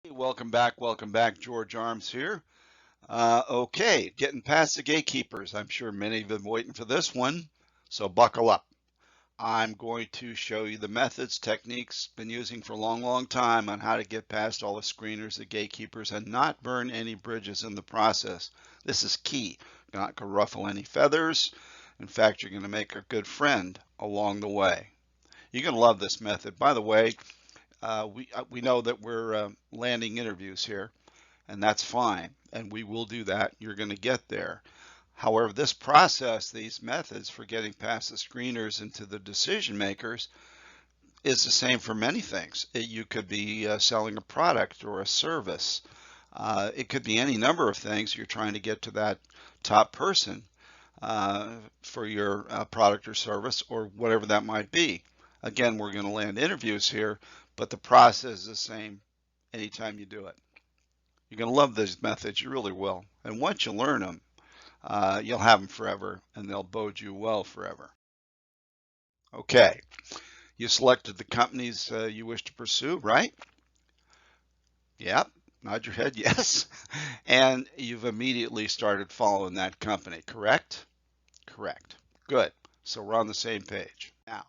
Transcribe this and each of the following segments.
Hey, welcome back. George Arms here. Okay, getting past the gatekeepers. I'm sure many of you have been waiting for this one, so buckle up. I'm going to show you the methods, techniques been using for a long, long time on how to get past all the screeners, the gatekeepers, and not burn any bridges in the process. This is key. You're not going to ruffle any feathers. In fact, you're going to make a good friend along the way. You're going to love this method. By the way, we know that we're landing interviews here, and that's fine. And we will do that. You're going to get there. However, this process, these methods for getting past the screeners into the decision makers is the same for many things. You could be selling a product or a service. It could be any number of things. You're trying to get to that top person for your product or service or whatever that might be. Again, we're going to land interviews here, but the process is the same anytime you do it. You're going to love these methods. You really will. And once you learn them, you'll have them forever and they'll bode you well forever. Okay, you selected the companies you wish to pursue, right? Yep, nod your head, yes. And you've immediately started following that company, correct? Correct. Good. So we're on the same page. Now,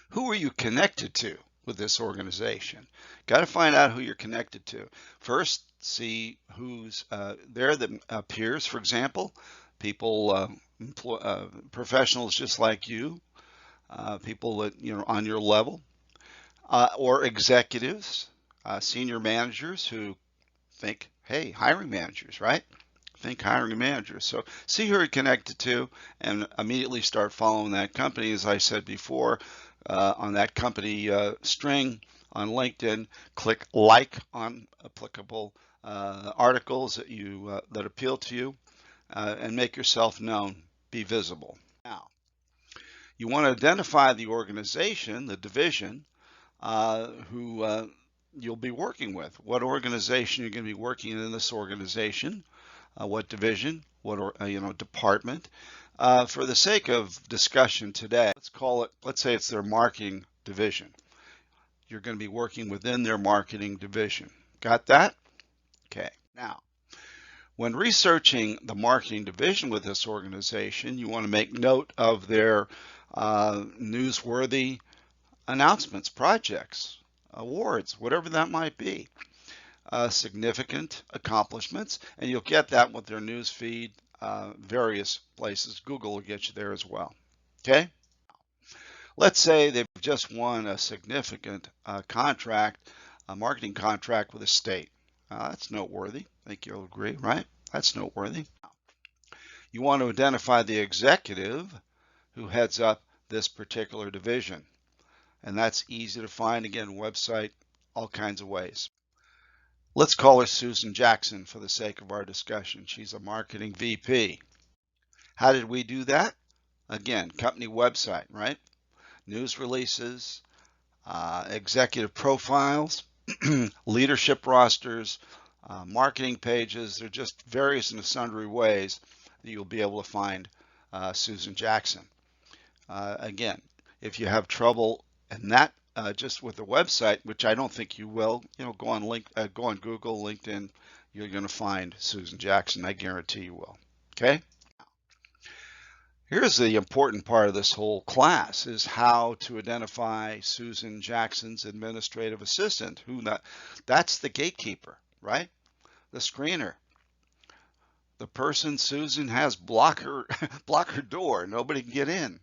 who are you connected to with this organization? Got to find out who you're connected to. First, see who's there, the peers, for example, people, professionals just like you, people that on your level, or executives, senior managers who think, hey, hiring managers, right? Think hiring managers. So see who you're connected to and immediately start following that company. As I said before, on that company string on LinkedIn, click like on applicable articles that appeal to you, and make yourself known. Be visible. Now, you want to identify the organization, the division, who you'll be working with. What organization you're going to be working in this organization, what division, what department. For the sake of discussion today, let's call it, let's say it's their marketing division. You're going to be working within their marketing division. Got that? Okay. Now, when researching the marketing division with this organization, you want to make note of their newsworthy announcements, projects, awards, whatever that might be, significant accomplishments, and you'll get that with their news feed, various places. Google will get you there as well. Okay? Let's say they've just won a significant contract, a marketing contract with a state. That's noteworthy. I think you'll agree, right? That's noteworthy. You want to identify the executive who heads up this particular division. And that's easy to find. Again, website, all kinds of ways. Let's call her Susan Jackson for the sake of our discussion. She's a marketing VP. How did we do that? Again, company website, right? News releases, executive profiles, leadership rosters, marketing pages. They're just various and sundry ways that you'll be able to find Susan Jackson. Again, if you have trouble in that just with the website, which I don't think you will, go on go on Google, LinkedIn, you're going to find Susan Jackson. I guarantee you will. Okay. Here's the important part of this whole class is how to identify Susan Jackson's administrative assistant. That's the gatekeeper, right? The screener. The person Susan has block her door. Nobody can get in.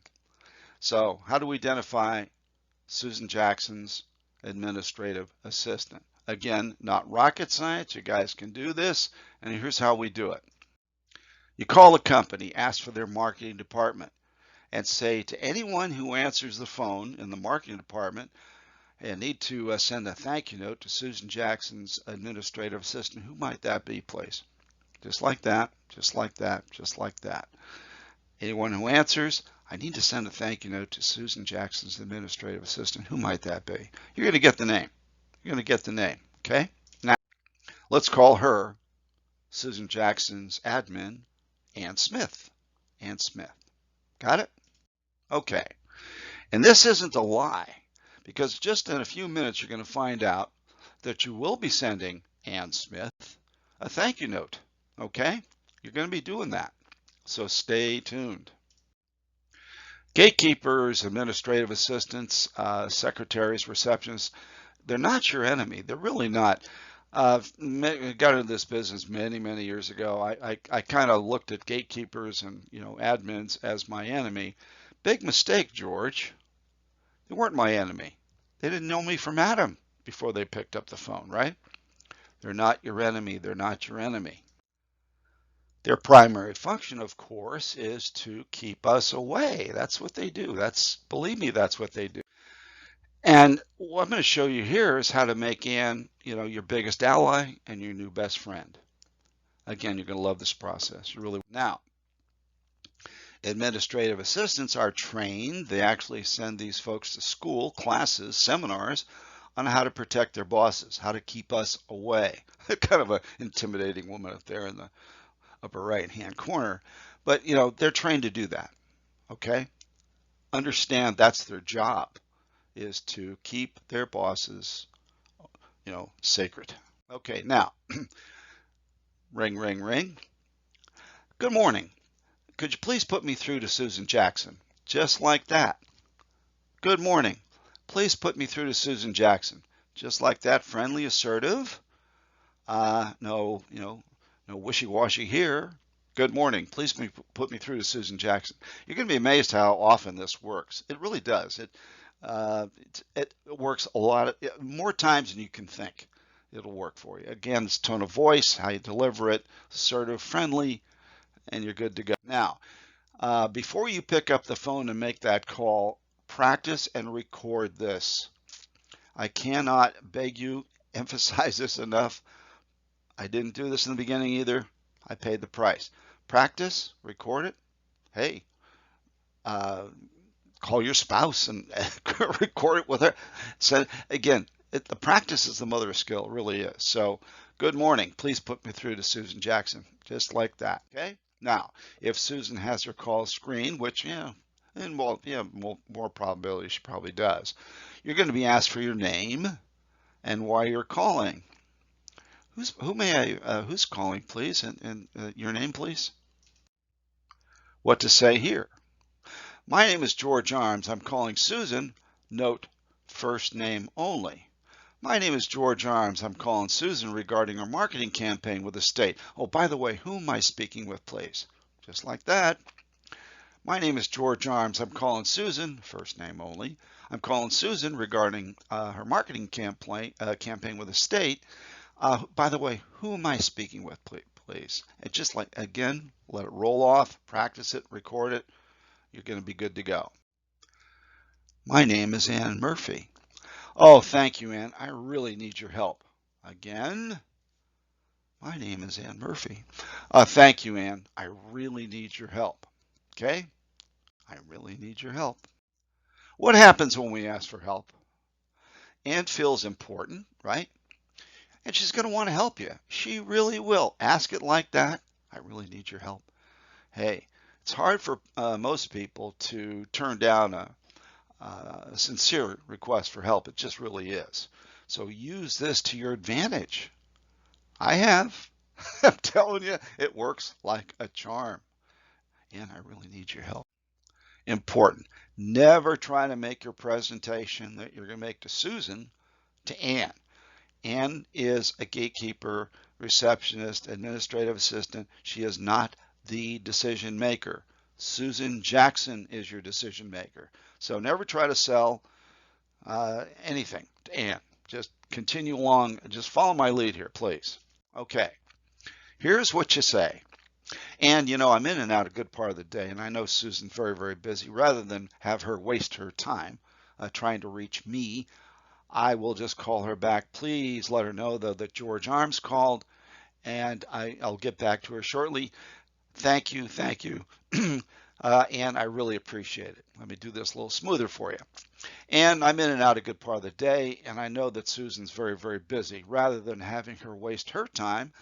So how do we identify Susan Jackson's administrative assistant? Again, not rocket science. You guys can do this. And here's how we do it. You call the company, ask for their marketing department, and say to anyone who answers the phone in the marketing department, I need to send a thank you note to Susan Jackson's administrative assistant. Who might that be, please? Just like that, just like that, just like that. Anyone who answers, I need to send a thank you note to Susan Jackson's administrative assistant. Who might that be? You're going to get the name. You're going to get the name, okay? Now, let's call her Susan Jackson's admin, Ann Smith. Ann Smith. Got it? Okay. And this isn't a lie, because just in a few minutes you're going to find out that you will be sending Ann Smith a thank you note. Okay? You're going to be doing that. So stay tuned. Gatekeepers, administrative assistants, secretaries, receptionists, they're not your enemy. They're really not. Got into this business many years ago. I kind of looked at gatekeepers and admins as my enemy. Big mistake, George. They weren't my enemy. They didn't know me from Adam before they picked up the phone, right? They're not your enemy. They're not your enemy. Their primary function, of course, is to keep us away. That's what they do. Believe me, that's what they do. And what I'm going to show you here is how to make Ann, your biggest ally and your new best friend. Again, you're going to love this process. Now, administrative assistants are trained. They actually send these folks to school, classes, seminars on how to protect their bosses, how to keep us away. Kind of an intimidating woman up there in the upper right-hand corner. But, they're trained to do that, okay? Understand that's their job, is to keep their bosses, sacred. Okay, now, ring, ring, ring. Good morning. Could you please put me through to Susan Jackson? Just like that. Good morning. Please put me through to Susan Jackson. Just like that, friendly, assertive. No wishy-washy here. Good morning. Please put me through to Susan Jackson. You're going to be amazed how often this works. It really does. It works a lot more times than you can think. It'll work for you. Again, it's tone of voice, how you deliver it, assertive, friendly, and you're good to go. Now, before you pick up the phone and make that call, practice and record this. I cannot beg you, emphasize this enough. I didn't do this in the beginning either. I paid the price. Practice, record it. Hey, call your spouse and record it with her. So again, the practice is the mother of skill, it really is. So, good morning. Please put me through to Susan Jackson, just like that. Okay. Now, if Susan has her call screened, which more probability she probably does, you're going to be asked for your name and why you're calling. Who's calling, please, and your name, please. What to say here? My name is George Arms. I'm calling Susan. Note, first name only. My name is George Arms. I'm calling Susan regarding our marketing campaign with the state. Oh, by the way, who am I speaking with, please? Just like that. My name is George Arms. I'm calling Susan, first name only. I'm calling Susan regarding her marketing campaign with the state. By the way, who am I speaking with, please? And just like, again, let it roll off, practice it, record it. You're going to be good to go. My name is Ann Murphy. Oh, thank you, Ann. I really need your help. Again, my name is Ann Murphy. Thank you, Ann. I really need your help. Okay? I really need your help. What happens when we ask for help? Ann feels important, right? And she's going to want to help you. She really will. Ask it like that. I really need your help. Hey, it's hard for most people to turn down a sincere request for help. It just really is. So use this to your advantage. I have. I'm telling you, it works like a charm. And I really need your help. Important. Never try to make your presentation that you're going to make to Susan to Ann. Ann is a gatekeeper, receptionist, administrative assistant. She is not the decision maker. Susan Jackson is your decision maker. So never try to sell anything to Ann. Just continue along. Just follow my lead here, please. Okay. Here's what you say. And, I'm in and out a good part of the day, and I know Susan's very busy. Rather than have her waste her time trying to reach me, I will just call her back. Please let her know, though, that George Arms called, and I'll get back to her shortly. Thank you. And I really appreciate it. Let me do this a little smoother for you. And I'm in and out a good part of the day, and I know that Susan's very busy. Rather than having her waste her time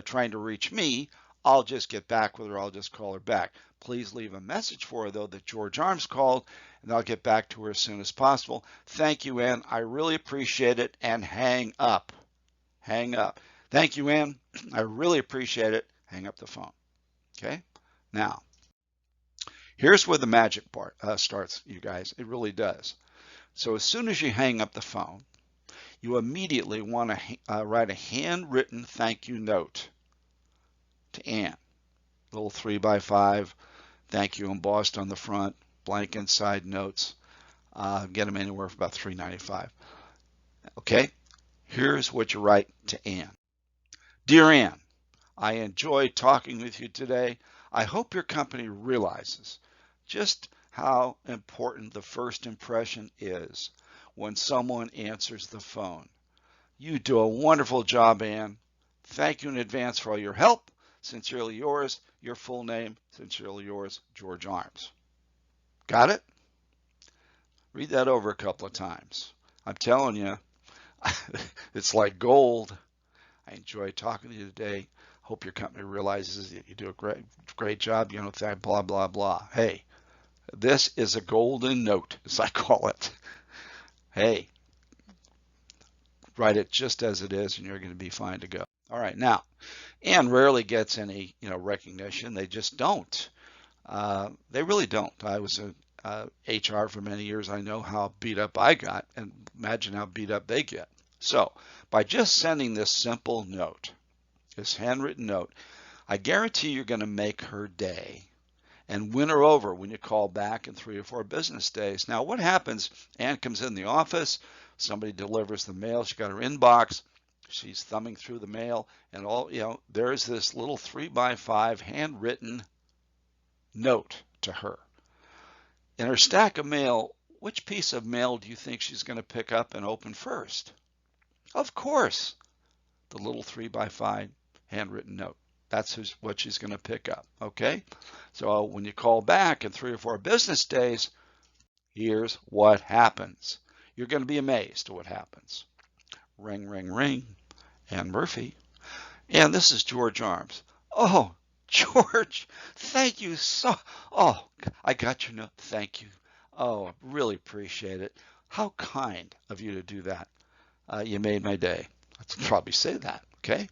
trying to reach me, I'll just get back with her. I'll just call her back. Please leave a message for her, though, that George Arms called, and I'll get back to her as soon as possible. Thank you, Ann. I really appreciate it, and hang up. hang up. Thank you, Ann. I really appreciate it. Hang up the phone. Okay. Now, here's where the magic part starts, you guys. It really does. So as soon as you hang up the phone, you immediately want to write a handwritten thank you note to Ann. Little 3x5, thank you embossed on the front, blank inside notes. Get them anywhere for about $3.95. Okay, here's what you write to Ann. Dear Ann, I enjoyed talking with you today. I hope your company realizes just how important the first impression is when someone answers the phone. You do a wonderful job, Ann. Thank you in advance for all your help. Sincerely yours, your full name, sincerely yours, George Arms. Got it? Read that over a couple of times. I'm telling you, it's like gold. I enjoy talking to you today. Hope your company realizes that you do a great job. You know, blah, blah, blah. Hey, this is a golden note, as I call it. Hey, write it just as it is, and you're going to be fine to go. All right, now, Ann rarely gets any, recognition. They just don't. They really don't. I was in HR for many years. I know how beat up I got, and imagine how beat up they get. So, by just sending this simple note, this handwritten note, I guarantee you're going to make her day and win her over when you call back in 3 or 4 business days. Now, what happens? Ann comes in the office, somebody delivers the mail, she got her inbox, she's thumbing through the mail, and there's this little 3x5 handwritten note to her. In her stack of mail, which piece of mail do you think she's going to pick up and open first? Of course, the little 3x5 handwritten note. That's what she's going to pick up. Okay? So when you call back in 3 or 4 business days, here's what happens. You're going to be amazed at what happens. Ring, ring, ring. Ann Murphy. And this is George Arms. Oh, George, thank you so. Oh, I got your note. Thank you. Oh, I really appreciate it. How kind of you to do that. You made my day. Let's probably say that. Okay.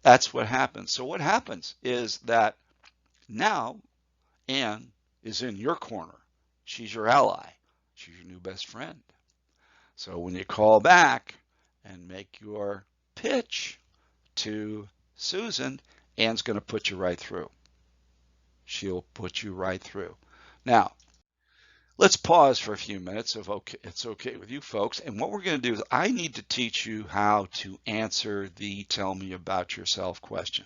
That's what happens. So what happens is that now Ann is in your corner. She's your ally. She's your new best friend. So when you call back and make your pitch to Susan, Ann's going to put you right through. She'll put you right through. Now, let's pause for a few minutes if it's okay with you folks. And what we're going to do is I need to teach you how to answer the tell me about yourself question.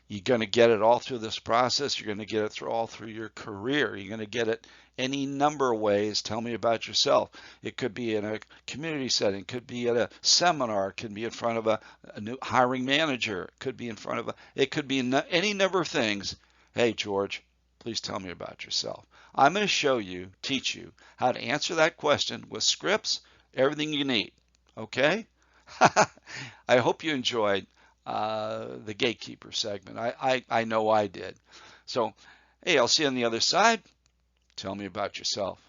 You're going to get it all through this process. You're going to get it all through your career. You're going to get it any number of ways. Tell me about yourself. It could be in a community setting. It could be at a seminar. It could be in front of a new hiring manager. It could be in front of it could be any number of things. Hey, George, please tell me about yourself. I'm going to teach you how to answer that question with scripts, everything you need. Okay? I hope you enjoyed the gatekeeper segment. I know I did. So, hey, I'll see you on the other side. Tell me about yourself.